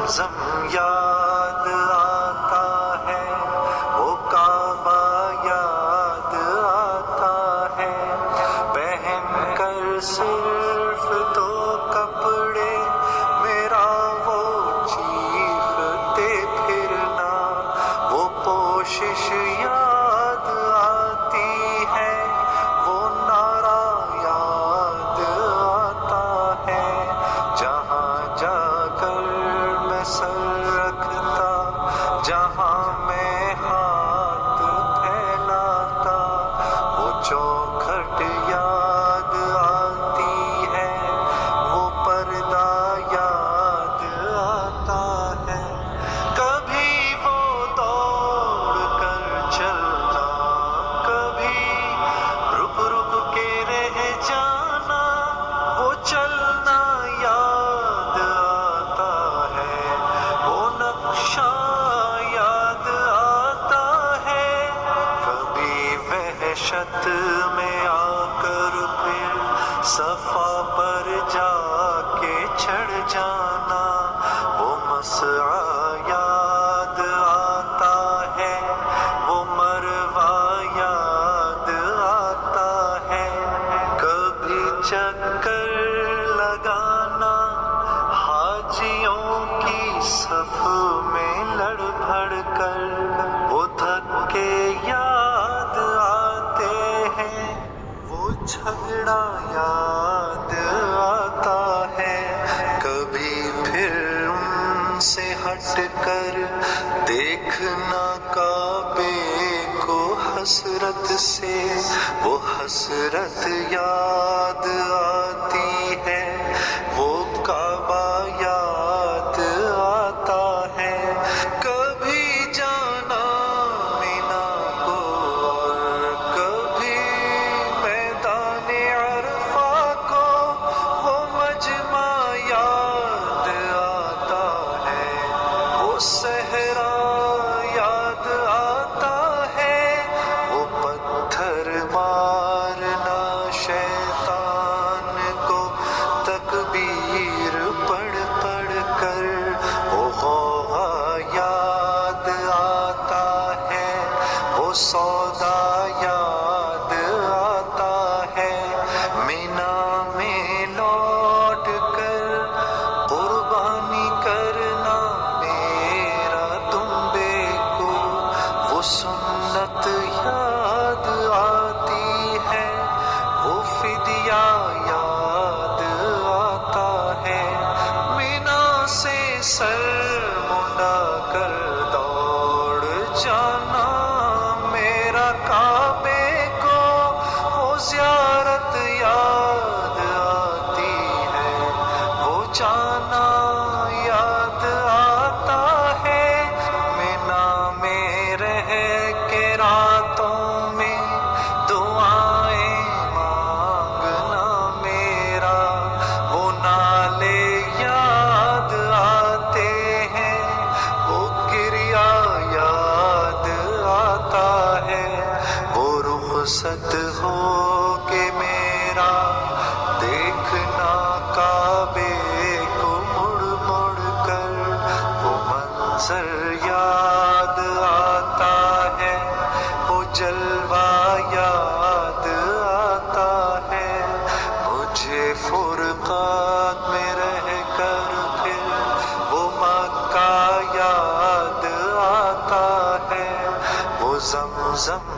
زمزم یاد آتا ہے، وہ کعبہ یاد آتا ہے، پہن کر صرف دو کپڑے میرا وہ چیختے پھرنا، وہ کوشش یاد آتی ہے، وہ نعرہ یاد آتا ہے، جہاں جا کر میں سر رکھتا، جہاں میں ہاتھ پھیلاتا، وہ چوکھٹ یاد آتی ہے، وہ پردہ یاد آتا ہے، کبھی وہ دوڑ کر چلنا، کبھی رک رک کے رہ جانا، وہ چلنا یاد آتا ہے، وہ نقشہ یاد آتا ہے، کبھی وحشت میں آ کر پھر صفا پر جا کے چڑھ جانا، وہ مسعی یاد آتا ہے، وہ مروہ یاد آتا ہے، کبھی چکر لگانا حاجیوں کی صف میں لڑ بھڑ کر، وہ دھکے یاد آتے ہیں، وہ جھگڑا یاد آتا ہے، کبھی پھر ان سے ہٹ کر دیکھنا کعبے کو حسرت سے، وہ حسرت یاد آتی ہے، وہ کعبہ یاد آتا ہے، کبھی جانا مینا کو اور کبھی میدان عرفہ کو، وہ مجمع یاد آتا ہے، وہ صحرا یاد آتا ہے، وہ پتھر مارنا شیطان کو تکبیر پڑھ پڑھ کر، وہ غوغا یاد آتا ہے، وہ سودا یاد آتا ہے، مینا میں لوٹ کر قربانی کرنا میرا تمبے کو، وہ سنت یاد آتی ہے، وہ فدیہ یاد آتا ہے، مینا سے سر منڈا کر دوڑ جانا میرا کعبے کو، وہ زیارت یاد آتی ہے، وہ جانا یاد آتا ہے، مینا میں رہ کے راتوں میں دعائیں مانگنا میرا، وہ نالے یاد آتے ہیں، وہ گریا یاد آتا ہے، وہ رخصت ہو کے میرا دیکھنا کعبے کو مڑ مڑ کر، وہ منظر یاد آتا ہے، وہ جلوہ یاد آتا ہے، مجھے فرقات میں رہ کر پھر وہ مکہ یاد آتا ہے، وہ زمزم